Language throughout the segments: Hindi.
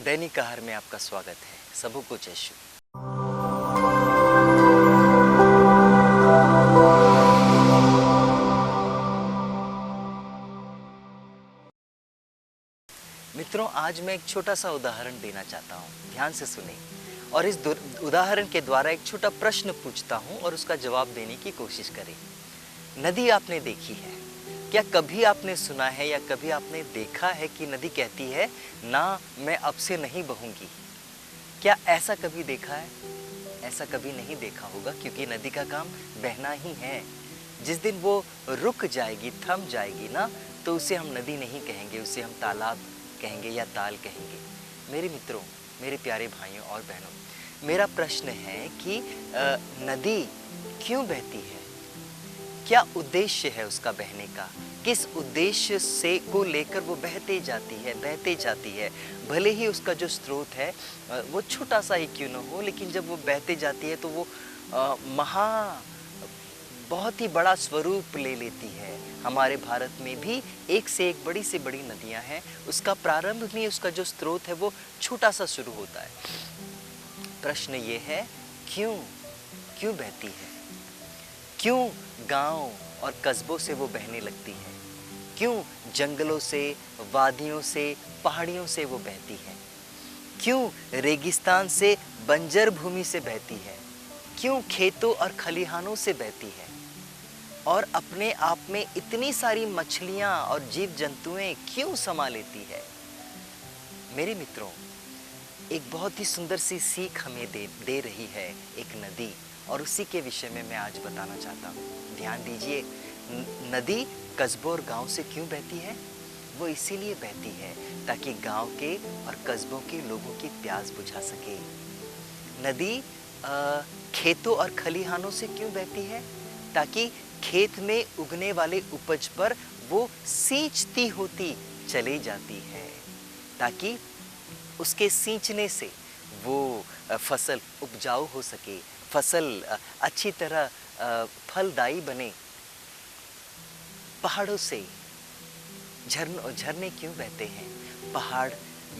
दैनिक आहार में आपका स्वागत है। सबको जय श्री। मित्रों, आज मैं एक छोटा सा उदाहरण देना चाहता हूँ, ध्यान से सुने और इस उदाहरण के द्वारा एक छोटा प्रश्न पूछता हूँ और उसका जवाब देने की कोशिश करें। नदी आपने देखी है क्या? कभी आपने सुना है या कभी आपने देखा है कि नदी कहती है ना, मैं अब से नहीं बहूंगी? क्या ऐसा कभी देखा है? ऐसा कभी नहीं देखा होगा, क्योंकि नदी का काम बहना ही है। जिस दिन वो रुक जाएगी, थम जाएगी ना, तो उसे हम नदी नहीं कहेंगे, उसे हम तालाब कहेंगे या ताल कहेंगे। मेरे मित्रों, मेरे प्यारे भाइयों और बहनों, मेरा प्रश्न है कि नदी क्यों बहती है? क्या उद्देश्य है उसका बहने का? किस उद्देश्य से को लेकर वो बहते जाती है। भले ही उसका जो स्रोत है वो छोटा सा ही क्यों न हो, लेकिन जब वो बहते जाती है तो वो बहुत ही बड़ा स्वरूप ले लेती है। हमारे भारत में भी एक से एक बड़ी से बड़ी नदियां हैं। उसका प्रारंभ में उसका जो स्रोत है वो छोटा सा शुरू होता है। प्रश्न ये है, क्यों बहती है? क्यों गांव और कस्बों से वो बहने लगती है? क्यों जंगलों से, वादियों से, पहाड़ियों से वो बहती है? क्यों रेगिस्तान से, बंजर भूमि से बहती है? क्यों खेतों और खलिहानों से बहती है? और अपने आप में इतनी सारी मछलियां और जीव जंतुएं क्यों समा लेती है? मेरे मित्रों, एक बहुत ही सुंदर सी सीख हमें दे रही है एक नदी, और उसी के विषय में मैं आज बताना चाहता हूँ। ध्यान दीजिए, नदी कस्बों और गांव से क्यों बहती है? वो इसीलिए बहती है ताकि गांव के और कस्बों के लोगों की प्यास बुझा सके। नदी खेतों और खलिहानों से क्यों बहती है? ताकि खेत में उगने वाले उपज पर वो सींचती होती चली जाती है, ताकि उसके सींचने से वो फसल उपजाऊ हो सके, फसल अच्छी तरह फलदायी बने। पहाड़ों से झरने क्यों बहते हैं? पहाड़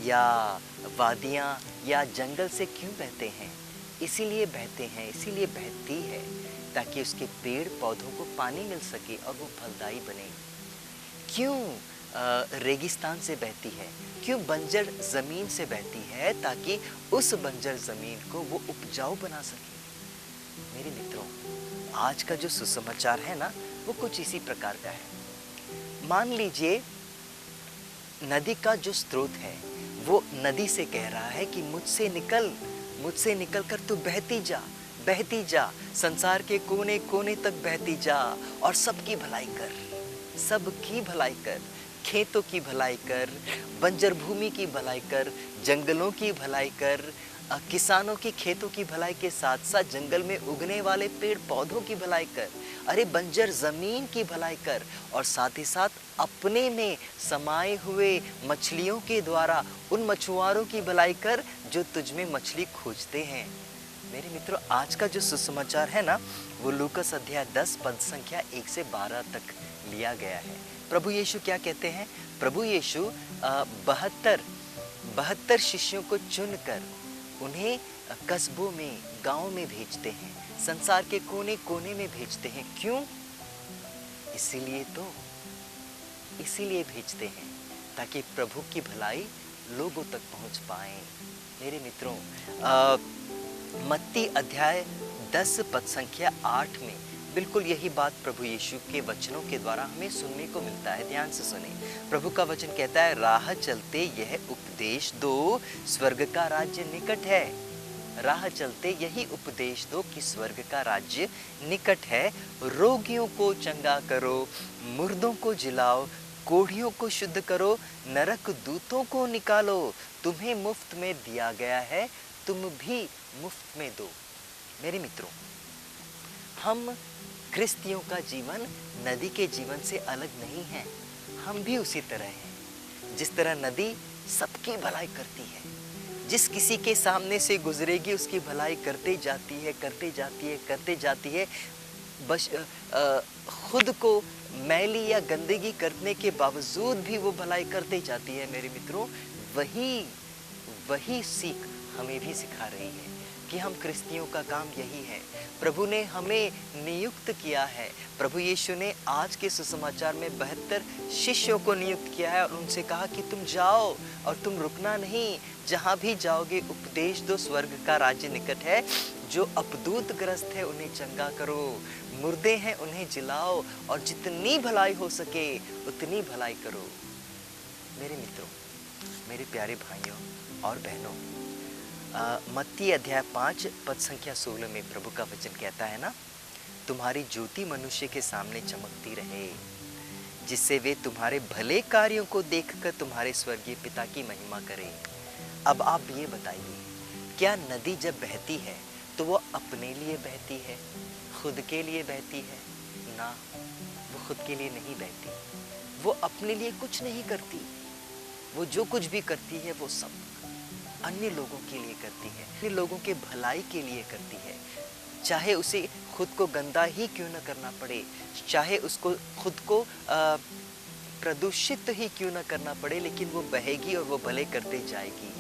या वादियाँ या जंगल से क्यों बहते हैं? इसीलिए बहते हैं, इसीलिए बहती है ताकि उसके पेड़ पौधों को पानी मिल सके और वो फलदायी बने। क्यों रेगिस्तान से बहती है? क्यों बंजर ज़मीन से बहती है? ताकि उस बंजर ज़मीन को वो उपजाऊ बना सके। मेरे मित्रों, आज का जो सुसमाचार है ना, वो कुछ इसी प्रकार का है। मान लीजिए नदी का जो स्रोत है वो नदी से कह रहा है कि मुझसे निकल कर तू बहती जा, संसार के कोने कोने तक बहती जा और सबकी भलाई कर, खेतों की भलाई कर, बंजर भूमि की भलाई कर, जंगलों की भलाई कर, किसानों की खेतों की भलाई के साथ साथ जंगल में उगने वाले पेड़ पौधों की भलाई कर, अरे बंजर जमीन की भलाई कर, और साथ ही साथ अपने में समाये हुए मछलियों के द्वारा उन मछुआरों की भलाई कर जो तुझ में मछली खोजते हैं। मेरे मित्रों, आज का जो सुसमाचार है ना, वो लूकास अध्याय 10 पद संख्या 1 से 12 तक लिया गया है। प्रभु यीशु क्या कहते हैं? प्रभु यीशु 72 शिष्यों को चुनकर उन्हें कस्बों में, गांव में भेजते हैं, संसार के कोने कोने में भेजते हैं। क्यों? इसीलिए भेजते हैं ताकि प्रभु की भलाई लोगों तक पहुंच पाए। मेरे मित्रों, मत्ती अध्याय 10 पद संख्या 8 में बिल्कुल यही बात प्रभु यीशु के वचनों के द्वारा हमें सुनने को मिलता है। ध्यान से सुने, प्रभु का वचन कहता है, राह चलते यह उपदेश दो, स्वर्ग का राज्य निकट है। राह चलते यही उपदेश दो कि स्वर्ग का राज्य निकट है। रोगियों को चंगा करो, मुर्दों को जिलाओ, कोढ़ियों को शुद्ध करो, नरक दूतों को निकालो। तुम्हें मुफ्त में दिया गया है, तुम भी मुफ्त में दो। मेरे मित्रों, हम क्रिस्तियों का जीवन नदी के जीवन से अलग नहीं है। हम भी उसी तरह हैं। जिस तरह नदी सबकी भलाई करती है, जिस किसी के सामने से गुजरेगी उसकी भलाई करते जाती है। बस खुद को मैली या गंदगी करने के बावजूद भी वो भलाई करते जाती है। मेरे मित्रों, वही सीख हमें भी सिखा रही है कि हम क्रिस्तियों का काम यही है। प्रभु ने हमें नियुक्त किया है। प्रभु यीशु ने आज के सुसमाचार में 72 शिष्यों को नियुक्त किया है और उनसे कहा कि तुम जाओ और तुम रुकना नहीं, जहाँ भी जाओगे उपदेश दो, स्वर्ग का राज्य निकट है। जो अपदूत ग्रस्त है उन्हें चंगा करो, मुर्दे हैं उन्हें जिलाओ, और जितनी भलाई हो सके उतनी भलाई करो। मेरे मित्रों, मेरे प्यारे भाइयों और बहनों, मत्ती अध्याय 5 पद संख्या 16 में प्रभु का वचन कहता है ना, तुम्हारी ज्योति मनुष्य के सामने चमकती रहे, जिससे वे तुम्हारे भले कार्यों को देखकर तुम्हारे स्वर्गीय पिता की महिमा करें। अब आप ये बताइए, क्या नदी जब बहती है तो वो अपने लिए बहती है, खुद के लिए बहती है? ना, वो खुद के लिए नहीं बहती, वो अपने लिए कुछ नहीं करती। वो जो कुछ भी करती है वो सब अन्य लोगों के लिए करती है, अन्य लोगों के भलाई के लिए करती है। चाहे उसे खुद को गंदा ही क्यों न करना पड़े, चाहे उसको खुद को प्रदूषित ही क्यों न करना पड़े, लेकिन वो बहेगी और वो भले करते जाएगी।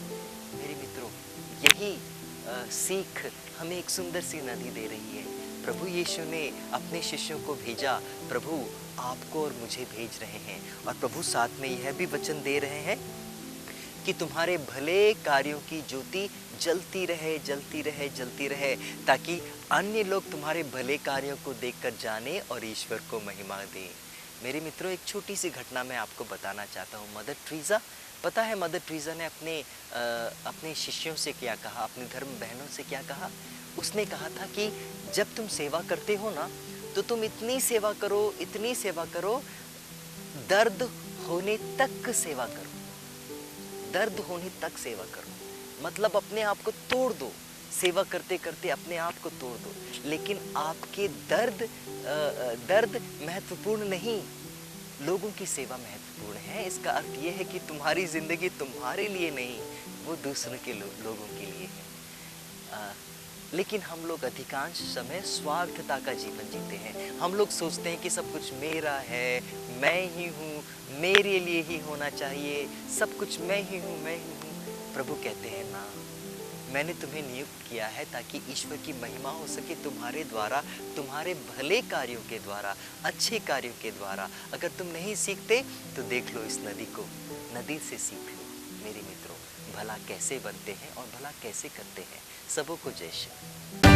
मेरे मित्रों, यही सीख हमें एक सुंदर सी नदी दे रही है। प्रभु यीशु ने अपने शिष्यों को भेजा, प्रभु आपको और मुझे भेज रहे हैं, और प्रभु साथ में यह भी वचन दे रहे हैं कि तुम्हारे भले कार्यों की ज्योति जलती रहे, जलती रहे, जलती रहे, ताकि अन्य लोग तुम्हारे भले कार्यों को देखकर जाने और ईश्वर को महिमा दें। मेरे मित्रों, एक छोटी सी घटना मैं आपको बताना चाहता हूँ। मदर टेरेसा, पता है मदर टेरेसा ने अपने शिष्यों से क्या कहा, अपनी धर्म बहनों से क्या कहा? उसने कहा था कि जब तुम सेवा करते हो ना, तो तुम इतनी सेवा करो, इतनी सेवा करो, दर्द होने तक सेवा करो, दर्द होने तक सेवा करो। मतलब अपने आप को तोड़ दो, सेवा करते करते अपने आप को तोड़ दो। लेकिन आपके दर्द महत्वपूर्ण नहीं, लोगों की सेवा महत्वपूर्ण है। इसका अर्थ यह है कि तुम्हारी जिंदगी तुम्हारे लिए नहीं, वो दूसरों के लोगों के लिए है। लेकिन हम लोग अधिकांश समय स्वार्थता का जीवन जीते हैं। हम लोग सोचते हैं कि सब कुछ मेरा है, मैं ही हूँ, मेरे लिए ही होना चाहिए, सब कुछ मैं ही हूँ, मैं ही हूँ। प्रभु कहते हैं ना, मैंने तुम्हें नियुक्त किया है ताकि ईश्वर की महिमा हो सके तुम्हारे द्वारा, तुम्हारे भले कार्यों के द्वारा, अच्छे कार्यों के द्वारा। अगर तुम नहीं सीखते तो देख लो इस नदी को, नदी से सीख लो। मेरे मित्रों, भला कैसे बनते हैं और भला कैसे करते हैं। सबों को जय श्री।